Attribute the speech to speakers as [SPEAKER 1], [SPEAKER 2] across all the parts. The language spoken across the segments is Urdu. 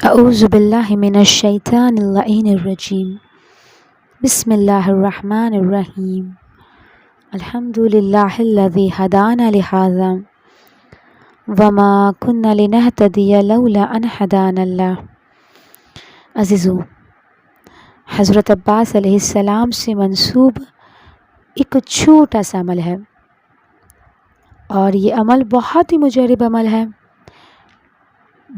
[SPEAKER 1] اعوذ باللہ من الشیطان اللعین الرجیم بسم اللہ الرحمن الرحیم الحمد للہ الذی ہدانا لہذا وما كنا لنہتدی لولا ان ہدانا اللہ۔ عزیزو، حضرت عباس علیہ السلام سے منسوب ایک چھوٹا سا عمل ہے، اور یہ عمل بہت ہی مجرب عمل ہے۔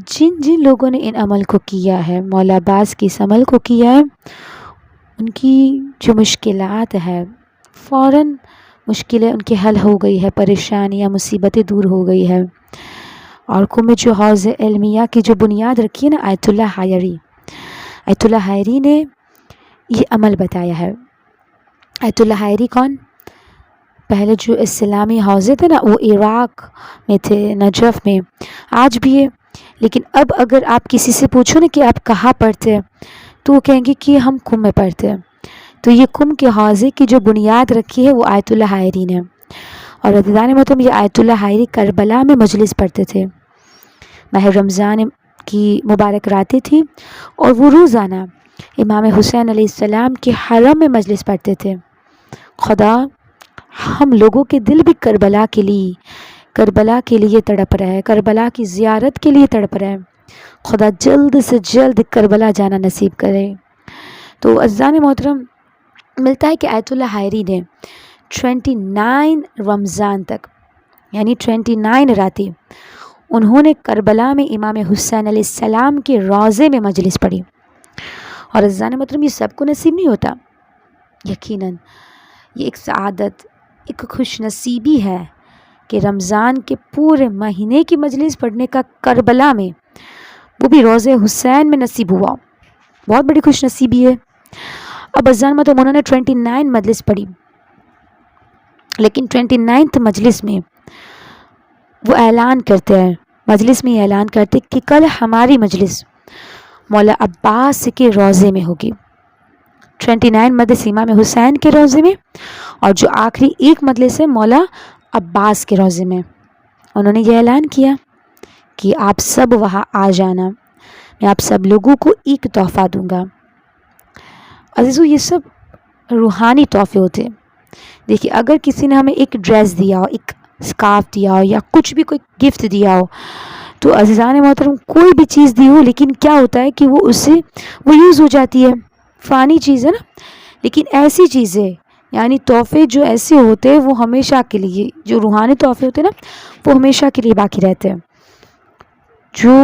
[SPEAKER 1] جن لوگوں نے ان عمل کو کیا ہے، مولا عباس کی اس عمل کو کیا ہے، ان کی جو مشکلات ہے فوراً مشکلیں ان کی حل ہو گئی ہے، پریشانیاں مصیبتیں دور ہو گئی ہے۔ اور میں جو حوض علمیہ کی جو بنیاد رکھی ہے نا، آیت اللہ حائری نے یہ عمل بتایا ہے۔ آیت اللہ حائری کون؟ پہلے جو اسلامی حوضے تھے نا، وہ عراق میں تھے، نجف میں، آج بھی ہے۔ لیکن اب اگر آپ کسی سے پوچھو نا کہ آپ کہاں پڑھتے ہیں، تو وہ کہیں گے کہ ہم قم میں پڑھتے ہیں۔ تو یہ قم کے حوضے کی جو بنیاد رکھی ہے وہ آیت اللہ حائری نے، اور عزیزان محترم یہ آیت اللہ حائری کربلا میں مجلس پڑھتے تھے۔ ماہ رمضان کی مبارک راتیں تھی، اور وہ روزانہ امام حسین علیہ السلام کے حرم میں مجلس پڑھتے تھے۔ خدا ہم لوگوں کے دل بھی کربلا کے لیے تڑپ رہا ہے، کربلا کی زیارت کے لیے تڑپ رہا ہے۔ خدا جلد سے جلد کربلا جانا نصیب کرے۔ تو عزیزان محترم، ملتا ہے کہ آیت اللہ حائری نے 29 رمضان تک، یعنی 29 راتیں انہوں نے کربلا میں امام حسین علیہ السلام کے روضے میں مجلس پڑھی۔ اور عزیزان محترم، یہ سب کو نصیب نہیں ہوتا، یقیناً یہ ایک سعادت، ایک خوش نصیبی ہے کہ رمضان کے پورے مہینے کی مجلس پڑھنے کا کربلا میں، وہ بھی روضہ حسین میں نصیب ہوا، بہت بڑی خوش نصیبی ہے۔ اب عزیزان محترم، انہوں نے 29 مجلس پڑھی، لیکن 29 مجلس میں وہ اعلان کرتے ہیں، مجلس میں یہ اعلان کرتے کہ کل ہماری مجلس مولا عباس کے روضے میں ہوگی۔ 29 مجلس امام حسین کے روضے میں، اور جو آخری ایک مجلس ہے مولا عباس کے روضے میں۔ انہوں نے یہ اعلان کیا کہ آپ سب وہاں آ جانا، میں آپ سب لوگوں کو ایک تحفہ دوں گا۔ عزیزو، یہ سب روحانی تحفے ہوتے ہیں۔ دیکھیے، اگر کسی نے ہمیں ایک ڈریس دیا ہو، ایک اسکارف دیا ہو، یا کچھ بھی کوئی گفٹ دیا ہو، تو عزیزان محترم کوئی بھی چیز دی ہو، لیکن کیا ہوتا ہے کہ وہ یوز ہو جاتی ہے، فانی چیز ہے نا۔ لیکن ایسی چیزیں، یعنی تحفے جو ایسے ہوتے ہیں وہ ہمیشہ کے لیے، جو روحانی تحفے ہوتے ہیں نا، وہ ہمیشہ کے لیے باقی رہتے ہیں۔ جو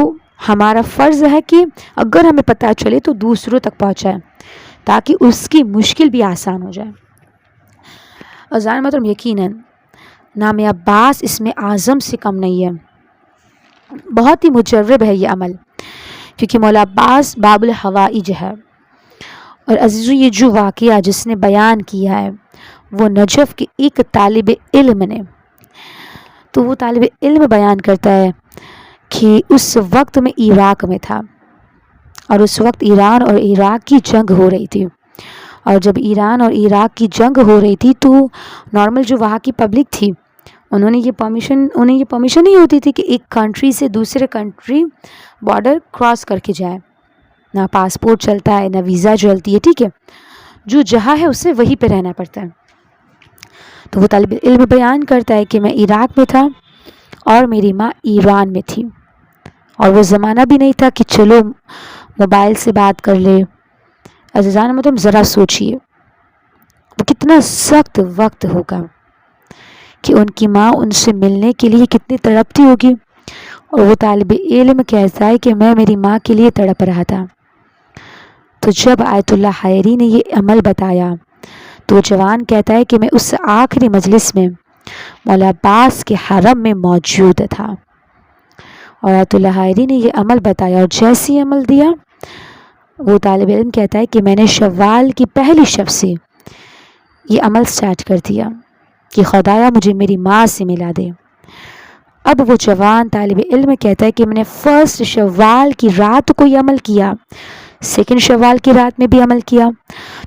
[SPEAKER 1] ہمارا فرض ہے کہ اگر ہمیں پتہ چلے تو دوسروں تک پہنچائیں، تاکہ اس کی مشکل بھی آسان ہو جائے۔ عزیزان محترم، یقیناً نام عباس اس میں اعظم سے کم نہیں ہے، بہت ہی مجرب ہے یہ عمل، کیونکہ مولا عباس باب الحوائج ہے۔ اور عزیزو، یہ جو واقعہ جس نے بیان کیا ہے وہ نجف کے ایک طالب علم نے، تو وہ طالب علم بیان کرتا ہے کہ اس وقت میں عراق میں تھا، اور اس وقت ایران اور عراق کی جنگ ہو رہی تھی۔ اور جب ایران اور عراق کی جنگ ہو رہی تھی تو نارمل جو وہاں کی پبلک تھی، انہیں یہ پرمیشن نہیں ہوتی تھی کہ ایک کنٹری سے دوسرے کنٹری بارڈر کراس کر کے جائے، نہ پاسپورٹ چلتا ہے، نہ ویزا چلتی ہے، ٹھیک ہے، جو جہاں ہے اسے وہیں پہ رہنا پڑتا ہے۔ تو وہ طالب علم بیان کرتا ہے کہ میں عراق میں تھا اور میری ماں ایران میں تھی، اور وہ زمانہ بھی نہیں تھا کہ چلو موبائل سے بات کر لے۔ عزیزان محترم، ذرا سوچئے وہ کتنا سخت وقت ہوگا کہ ان کی ماں ان سے ملنے کے لیے کتنی تڑپتی ہوگی، اور وہ طالب علم کہتا ہے کہ میں میری ماں کے لیے تڑپ رہا تھا۔ تو جب آیت اللہ حائری نے یہ عمل بتایا تو جوان کہتا ہے کہ میں اس آخری مجلس میں مولا عباس کے حرم میں موجود تھا، اور آیت اللہ حائری نے یہ عمل بتایا، اور جیسی عمل دیا، وہ طالب علم کہتا ہے کہ میں نے شوال کی پہلی شب سے یہ عمل سٹارٹ کر دیا کہ خدایا مجھے میری ماں سے ملا دے۔ اب وہ جوان طالب علم کہتا ہے کہ میں نے فرسٹ شوال کی رات کو یہ عمل کیا، سیکنڈ شوال کی رات میں بھی عمل کیا۔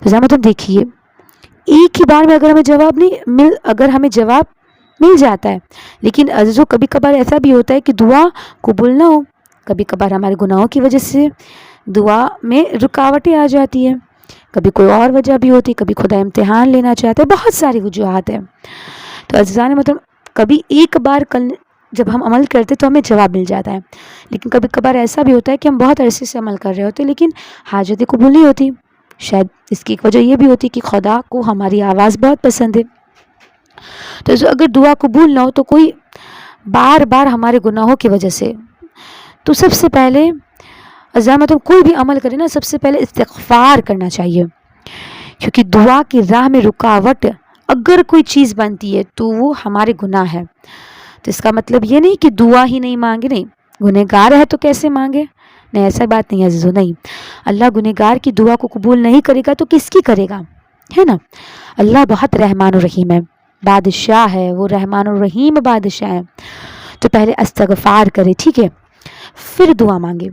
[SPEAKER 1] تو ذرا تم دیکھیے، ایک ہی بار میں اگر ہمیں جواب مل جاتا ہے، لیکن عزیزو کبھی کبھار ایسا بھی ہوتا ہے کہ دعا قبول نہ ہو، کبھی کبھار ہمارے گناہوں کی وجہ سے دعا میں رکاوٹیں آ جاتی ہیں، کبھی کوئی اور وجہ بھی ہوتی، کبھی خدا امتحان لینا چاہتا ہے، بہت ساری وجوہات ہیں. تو عزیزان مطلب کبھی ایک بار جب ہم عمل کرتے تو ہمیں جواب مل جاتا ہے، لیکن کبھی کبھار ایسا بھی ہوتا ہے کہ ہم بہت عرصے سے عمل کر رہے ہوتے لیکن حاجتیں قبول نہیں ہوتی. شاید اس کی ایک وجہ یہ بھی ہوتی کہ خدا کو ہماری آواز بہت پسند ہے. تو اگر دعا قبول نہ ہو تو کوئی بار بار ہمارے گناہوں کی وجہ سے، تو سب سے پہلے مطلب کوئی بھی عمل کرے نا، سب سے پہلے استغفار کرنا چاہیے، کیونکہ دعا کی راہ میں رکاوٹ اگر کوئی چیز بنتی ہے تو وہ ہمارے گناہ ہے. تو اس کا مطلب یہ نہیں کہ دعا ہی نہیں مانگے، نہیں، گنہگار ہے تو کیسے مانگے، نہیں، ایسا بات نہیں عزیزو، نہیں. اللہ گنہگار کی دعا کو قبول نہیں کرے گا تو کس کی کرے گا، ہے نا. اللہ بہت رحمان الرحیم ہے، بادشاہ ہے، وہ رحمان الرحیم بادشاہ ہے. تو پہلے استغفار کرے، ٹھیک ہے، پھر دعا مانگے.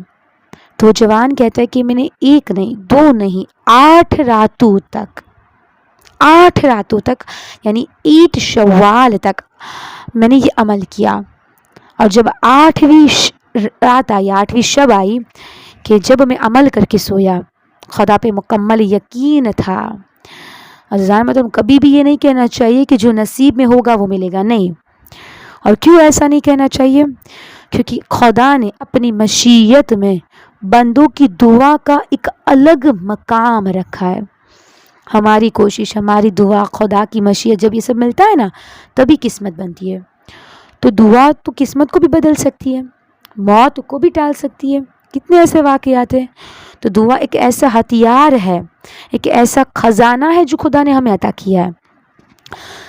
[SPEAKER 1] تو جوان کہتا ہے کہ میں نے 1 نہیں 2 نہیں 8 راتوں تک یعنی 8 شوال تک میں نے یہ عمل کیا. اور جب 8ویں رات آئی، 8ویں شب آئی کہ جب میں عمل کر کے سویا، خدا پہ مکمل یقین تھا. عزیزان مطلب کبھی بھی یہ نہیں کہنا چاہیے کہ جو نصیب میں ہوگا وہ ملے گا، نہیں. اور کیوں ایسا نہیں کہنا چاہیے؟ کیونکہ خدا نے اپنی مشیت میں بندوں کی دعا کا ایک الگ مقام رکھا ہے. ہماری کوشش، ہماری دعا، خدا کی مشیت، جب یہ سب ملتا ہے نا تبھی قسمت بنتی ہے. تو دعا تو قسمت کو بھی بدل سکتی ہے، موت کو بھی ٹال سکتی ہے، کتنے ایسے واقعات ہیں. تو دعا ایک ایسا ہتھیار ہے، ایک ایسا خزانہ ہے جو خدا نے ہمیں عطا کیا ہے.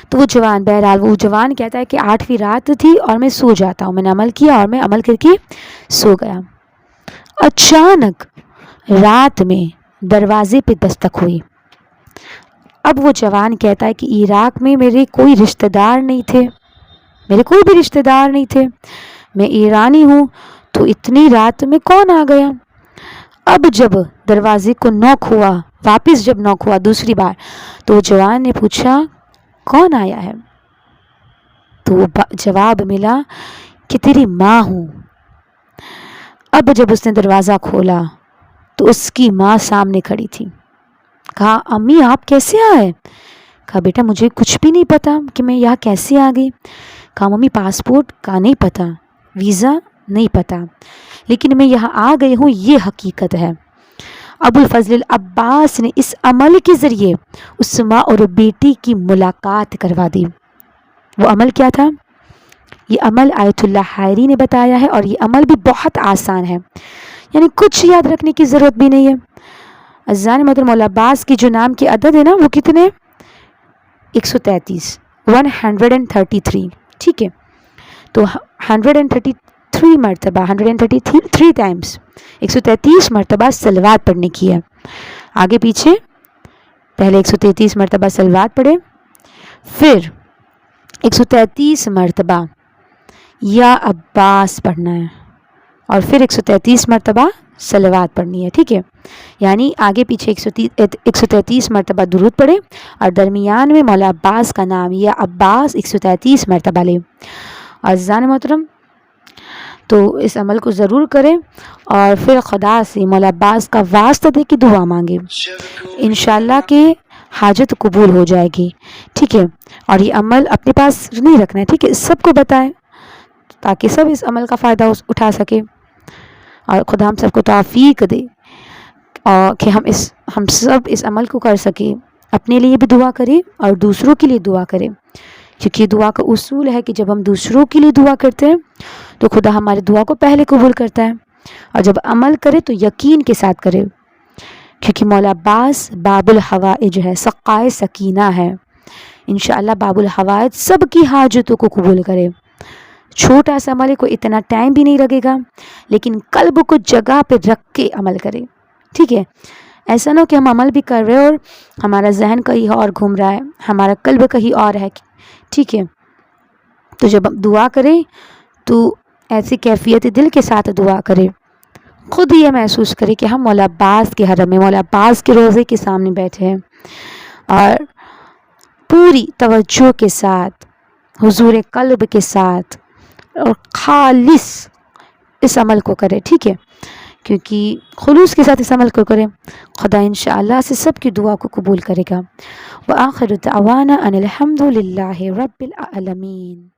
[SPEAKER 1] تو وہ جوان، بہرحال وہ جوان کہتا ہے کہ 8ویں رات تھی اور میں سو جاتا ہوں، میں نے عمل کیا اور میں عمل کر کے سو گیا. اچانک رات میں دروازے پہ دستک ہوئی. اب وہ جوان کہتا ہے کہ عراق میں میرے کوئی رشتہ دار نہیں تھے، میرے کوئی بھی رشتہ دار نہیں تھے، میں ایرانی ہوں، تو اتنی رات میں کون آ گیا. اب جب دروازے کو نوک ہوا، واپس جب نوک ہوا دوسری بار، تو جوان نے پوچھا کون آیا ہے. تو جواب ملا کہ تیری ماں ہوں. اب جب اس نے دروازہ کھولا تو اس کی ماں سامنے کھڑی تھی. کہا امی آپ کیسے آئے؟ کہا بیٹا مجھے کچھ بھی نہیں پتا کہ میں یہاں کیسے آ گئی. کہا ممی پاسپورٹ کا نہیں پتا، ویزا نہیں پتا، لیکن میں یہاں آ گئی ہوں، یہ حقیقت ہے. ابو الفضل عباس نے اس عمل کے ذریعے اس ماں اور بیٹی کی ملاقات کروا دی. وہ عمل کیا تھا؟ یہ عمل آیت اللہ حائری نے بتایا ہے، اور یہ عمل بھی بہت آسان ہے، یعنی کچھ یاد رکھنے کی ضرورت بھی نہیں ہے. عزیزان محترم، مولا عباس کی جو نام کی عدد ہے نا وہ کتنے؟ 133، 133، ٹھیک ہے. تو 133 مرتبہ، 133 ٹائمز 133 مرتبہ صلوات پڑھنے کی ہے. آگے پیچھے پہلے 133 مرتبہ صلوات پڑھے، پھر 133 مرتبہ یا عباس پڑھنا ہے، اور پھر 133 مرتبہ صلوات پڑھنی ہے، ٹھیک ہے. یعنی آگے پیچھے 133 مرتبہ درود پڑھے، اور درمیان میں مولا عباس کا نام یا عباس 133 مرتبہ لے. عزیزان محترم، تو اس عمل کو ضرور کریں اور پھر خدا سے مولا عباس کا واسطہ دے کے دعا مانگے، انشاءاللہ کہ حاجت قبول ہو جائے گی، ٹھیک ہے. اور یہ عمل اپنے پاس نہیں رکھنا ہے، ٹھیک ہے، سب کو بتائیں تاکہ سب اس عمل کا فائدہ اٹھا سکے. اور خدا ہم سب کو توفیق دے اور کہ ہم سب اس عمل کو کر سکیں، اپنے لیے بھی دعا کریں اور دوسروں کے لیے دعا کریں، کیونکہ دعا کا اصول ہے کہ جب ہم دوسروں کے لیے دعا کرتے ہیں تو خدا ہماری دعا کو پہلے قبول کرتا ہے، اور جب عمل کرے تو یقین کے ساتھ کرے، کیونکہ مولا عباس باب الحوائج ہے، سقائے سکینہ ہے. انشاءاللہ باب الحوائج سب کی حاجتوں کو قبول کرے. چھوٹا سا عمل کو اتنا ٹائم بھی نہیں لگے گا، لیکن قلب کو جگہ پہ رکھ کے عمل کرے، ٹھیک ہے. ایسا نہ ہو کہ ہم عمل بھی کر رہے اور ہمارا ذہن کہیں اور گھوم رہا ہے، ہمارا قلب کہیں اور ہے، ٹھیک ہے. تو جب ہم دعا کریں تو ایسی کیفیت دل کے ساتھ دعا کرے، خود یہ محسوس کرے کہ ہم مولا عباس کے حرم میں، مولا عباس کے روضے کے سامنے بیٹھے ہیں، اور پوری توجہ کے ساتھ، حضور قلب کے ساتھ اور خالص اس عمل کو کرے، ٹھیک ہے، کیونکہ خلوص کے ساتھ اس عمل کو کرے، خدا انشاءاللہ سے سب کی دعا کو قبول کرے گا۔ وآخر دعوانا ان الحمد للہ رب العالمین۔